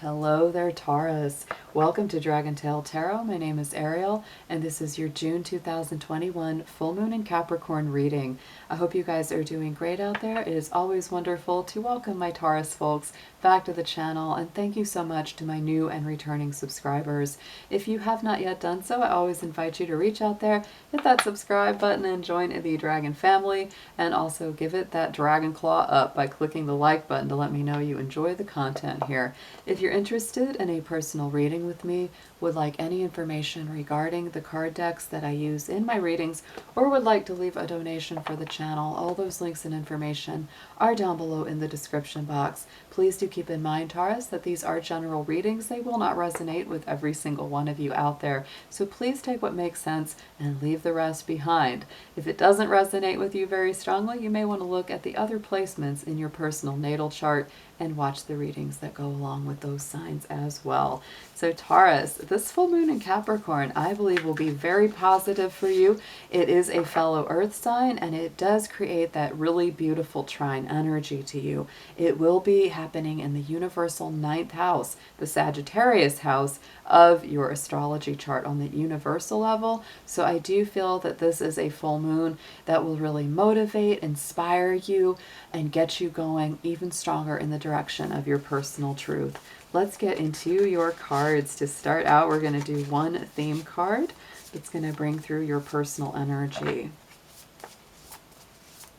Hello there, Taurus. Welcome to Dragon Tail Tarot. My name is Ariel, and this is your June 2021 Full Moon in Capricorn reading. I hope you guys are doing great out there. It is always wonderful to welcome my Taurus folks back to the channel, and thank you so much to my new and returning subscribers. If you have not yet done so, I always invite you to reach out there, hit that subscribe button, and join the Dragon family, and also give it that dragon claw up by clicking the like button to let me know you enjoy the content here. If you're interested in a personal reading with me, would like any information regarding the card decks that I use in my readings, or would like to leave a donation for the channel, all those links and information are down below in the description box. Please do keep in mind, Taurus, that these are general readings. They will not resonate with every single one of you out there, so please take what makes sense and leave the rest behind. If it doesn't resonate with you very strongly, you may want to look at the other placements in your personal natal chart and watch the readings that go along with those signs as well. So Taurus, this full moon in Capricorn, I believe will be very positive for you. It is a fellow earth sign, and it does create that really beautiful trine energy to you. It will be happening in the universal 9th house, the Sagittarius house of your astrology chart on the universal level. So I do feel that this is a full moon that will really motivate, inspire you, and get you going even stronger in the direction of your personal truth. Let's get into your cards. To start out, we're going to do one theme card that's going to bring through your personal energy.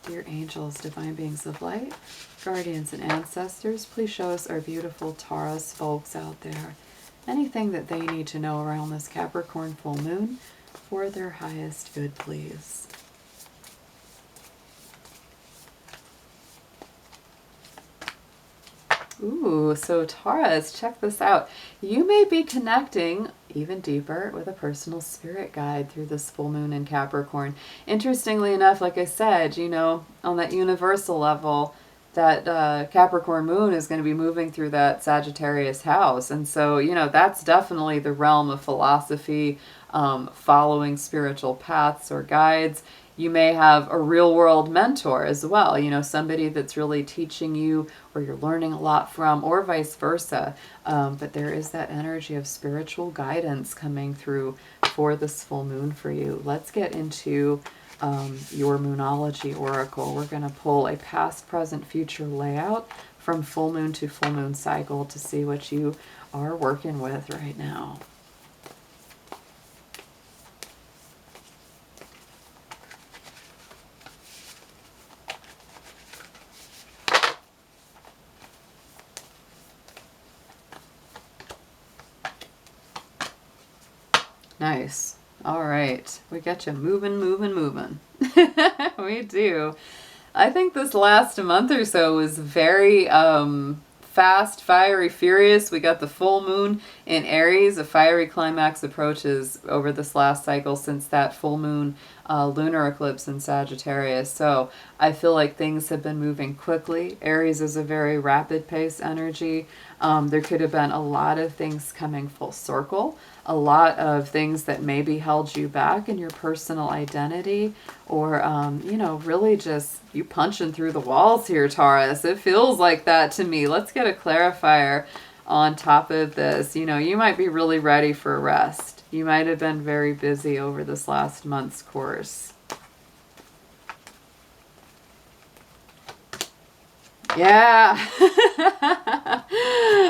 Dear angels, divine beings of light, guardians and ancestors, please show us our beautiful Taurus folks out there anything that they need to know around this Capricorn full moon for their highest good, please. Ooh, so Taurus, check this out. You may be connecting even deeper with a personal spirit guide through this full moon in Capricorn. Interestingly enough, like I said, you know, on that universal level, that Capricorn moon is going to be moving through that Sagittarius house. And so, you know, that's definitely the realm of philosophy, following spiritual paths or guides. You may have a real world mentor as well, you know, somebody that's really teaching you or you're learning a lot from, or vice versa. But there is that energy of spiritual guidance coming through for this full moon for you. Let's get into your Moonology Oracle. We're going to pull a past, present, future layout from full moon to full moon cycle to see what you are working with right now. Nice. All right. We got you moving. We do. I think this last month or so was very fast, fiery, furious. We got the full moon in Aries. A fiery climax approaches over this last cycle since that full moon lunar eclipse in Sagittarius. So I feel like things have been moving quickly. Aries is a very rapid pace energy. There could have been a lot of things coming full circle, a lot of things that maybe held you back in your personal identity, or, you know, really just you punching through the walls here, Taurus. It feels like that to me. Let's get a clarifier on top of this. You know, you might be really ready for a rest. You might have been very busy over this last month's course. Yeah.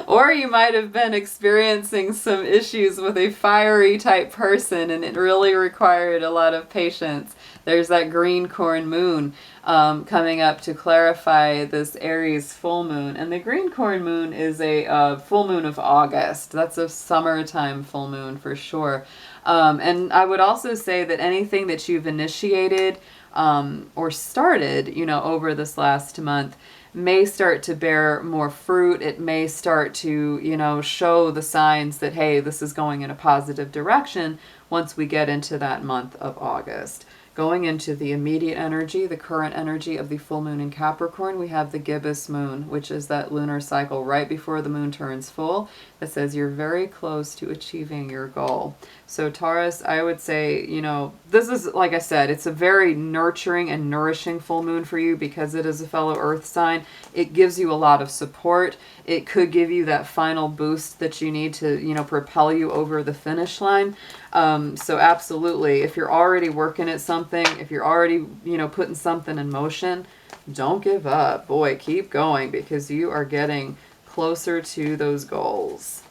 Or you might have been experiencing some issues with a fiery type person and it really required a lot of patience. There's that green corn moon coming up to clarify this Aries full moon. And the green corn moon is a full moon of August. That's a summertime full moon for sure. And I would also say that anything that you've initiated or started, you know, over this last month may start to bear more fruit. It may start to, you know, show the signs that, hey, this is going in a positive direction once we get into that month of August. Going into the immediate energy, the current energy of the full moon in Capricorn, we have the gibbous moon, which is that lunar cycle right before the moon turns full that says you're very close to achieving your goal. So Taurus, I would say, you know, this is, like I said, it's a very nurturing and nourishing full moon for you because it is a fellow earth sign. It gives you a lot of support. It could give you that final boost that you need to, you know, propel you over the finish line. So absolutely, if you're already working at something, if you're already, you know, putting something in motion, don't give up. Boy, keep going because you are getting closer to those goals.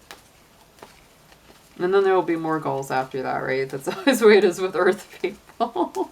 And then there will be more goals after that, right? That's always the way it is with earth people.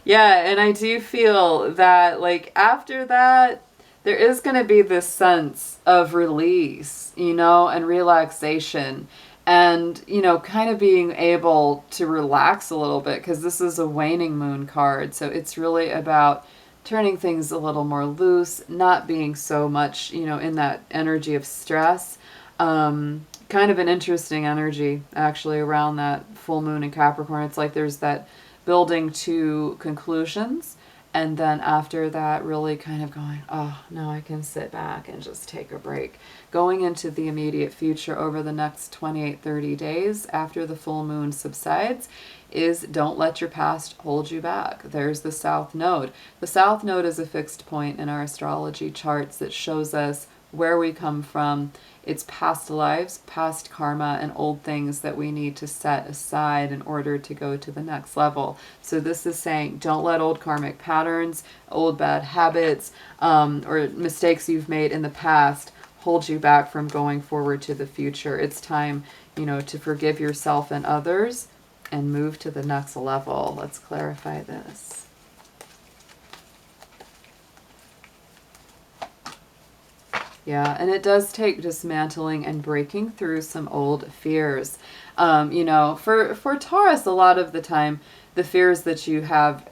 Yeah, and I do feel that, like, after that, there is going to be this sense of release, you know, and relaxation. And, you know, kind of being able to relax a little bit because this is a waning moon card. So it's really about turning things a little more loose, not being so much, you know, in that energy of stress. Kind of an interesting energy actually around that full moon in Capricorn. It's like there's that building to conclusions, and then after that really kind of going, oh, now I can sit back and just take a break. Going into the immediate future over the next 28-30 days after the full moon subsides is don't let your past hold you back. There's the South Node. The South Node is a fixed point in our astrology charts that shows us where we come from. It's past lives, past karma, and old things that we need to set aside in order to go to the next level. So this is saying don't let old karmic patterns, old bad habits, or mistakes you've made in the past hold you back from going forward to the future. It's time, you know, to forgive yourself and others and move to the next level. Let's clarify this. Yeah, and it does take dismantling and breaking through some old fears. You know, for Taurus, a lot of the time, the fears that you have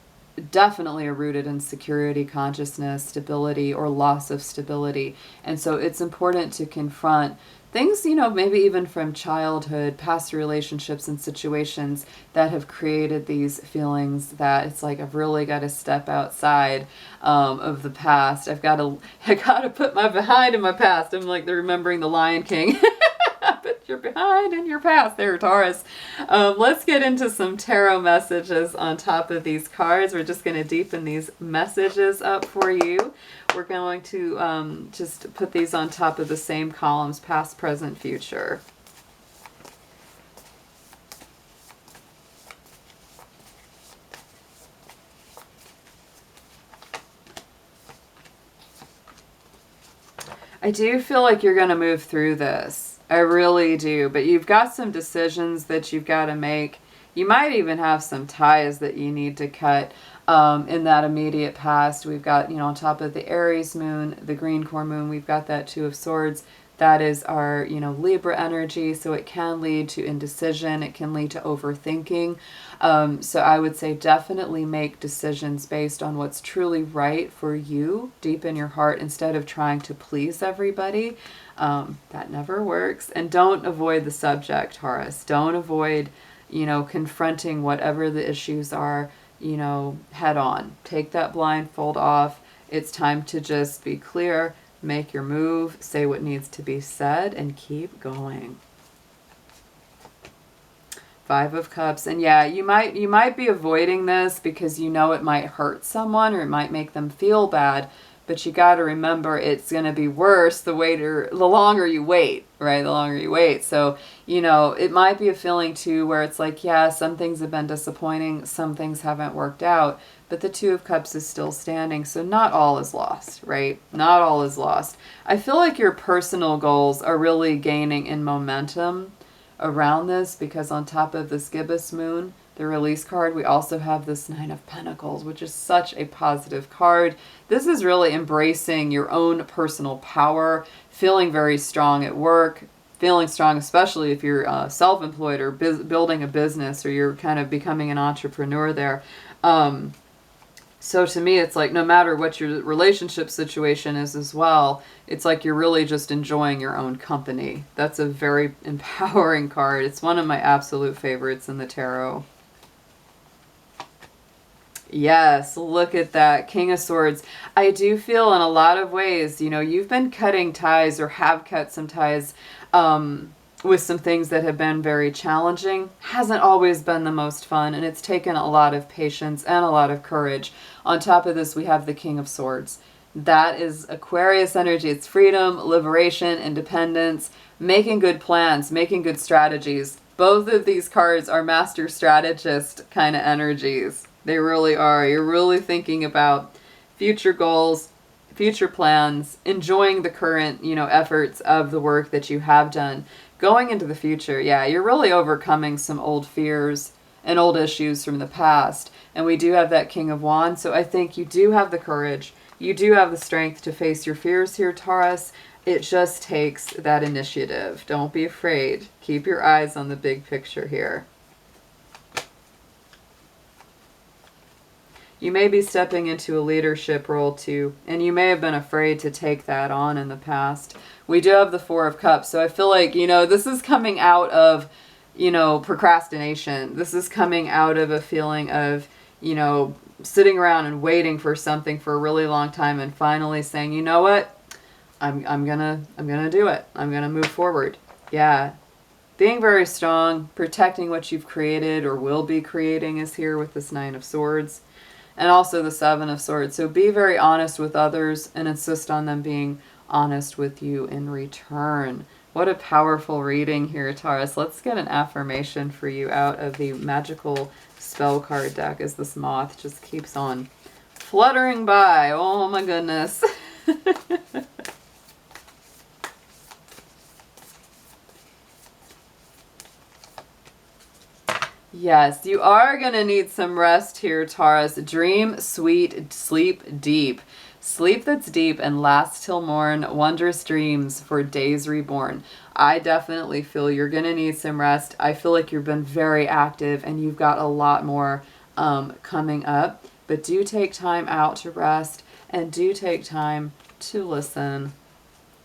definitely are rooted in security, consciousness, stability, or loss of stability. And so it's important to confront things, you know, maybe even from childhood, past relationships and situations that have created these feelings that it's like, I've really got to step outside of the past. I got to put my behind in my past. I'm like, they're remembering the Lion King. Put your behind in your past there, Taurus. Let's get into some tarot messages on top of these cards. We're just going to deepen these messages up for you. We're going to just put these on top of the same columns, past, present, future. I do feel like you're going to move through this. I really do. But you've got some decisions that you've got to make. You might even have some ties that you need to cut in that immediate past. We've got, you know, on top of the Aries moon, the green core moon, we've got that Two of Swords. That is our, you know, Libra energy. So it can lead to indecision. It can lead to overthinking. So I would say definitely make decisions based on what's truly right for you deep in your heart instead of trying to please everybody. That never works. And don't avoid the subject, Taurus. Don't avoid, you know, confronting whatever the issues are, you know, head on. Take that blindfold off. It's time to just be clear, make your move, say what needs to be said, and keep going. Five of Cups. And yeah, you might be avoiding this because you know it might hurt someone or it might make them feel bad. But you got to remember it's going to be worse the longer you wait, right? The longer you wait. So, you know, it might be a feeling too where it's like, yeah, some things have been disappointing. Some things haven't worked out. But the Two of Cups is still standing. So not all is lost, right? Not all is lost. I feel like your personal goals are really gaining in momentum around this because on top of this gibbous moon, the release card, we also have this Nine of Pentacles, which is such a positive card. This is really embracing your own personal power, feeling very strong at work, feeling strong, especially if you're self-employed or building a business or you're kind of becoming an entrepreneur there. So to me, it's like no matter what your relationship situation is as well, it's like you're really just enjoying your own company. That's a very empowering card. It's one of my absolute favorites in the tarot. Yes, look at that. King of Swords. I do feel in a lot of ways, you know, you've been cutting ties or have cut some ties with some things that have been very challenging. Hasn't always been the most fun, and it's taken a lot of patience and a lot of courage. On top of this, we have the King of Swords. That is Aquarius energy. It's freedom, liberation, independence, making good plans, making good strategies. Both of these cards are master strategist kind of energies. They really are. You're really thinking about future goals, future plans, enjoying the current, you know, efforts of the work that you have done. Going into the future, yeah, you're really overcoming some old fears and old issues from the past. And we do have that King of Wands, so I think you do have the courage. You do have the strength to face your fears here, Taurus. It just takes that initiative. Don't be afraid. Keep your eyes on the big picture here. You may be stepping into a leadership role too, and you may have been afraid to take that on in the past. We do have the Four of Cups, so I feel like, you know, this is coming out of, you know, procrastination. This is coming out of a feeling of, you know, sitting around and waiting for something for a really long time and finally saying, you know what? I'm gonna do it. I'm gonna move forward. Yeah. Being very strong, protecting what you've created or will be creating is here with this Nine of Swords. And also the Seven of Swords. So be very honest with others and insist on them being honest with you in return. What a powerful reading here, Taurus. Let's get an affirmation for you out of the Magickal Spellcard deck as this moth just keeps on fluttering by. Oh my goodness. Yes, you are going to need some rest here, Taurus. Dream sweet, sleep deep. Sleep that's deep and lasts till morn. Wondrous dreams for days reborn. I definitely feel you're going to need some rest. I feel like you've been very active and you've got a lot more coming up. But do take time out to rest and do take time to listen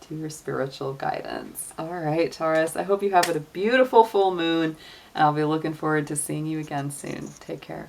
to your spiritual guidance. All right, Taurus, I hope you have a beautiful full moon. I'll be looking forward to seeing you again soon. Take care.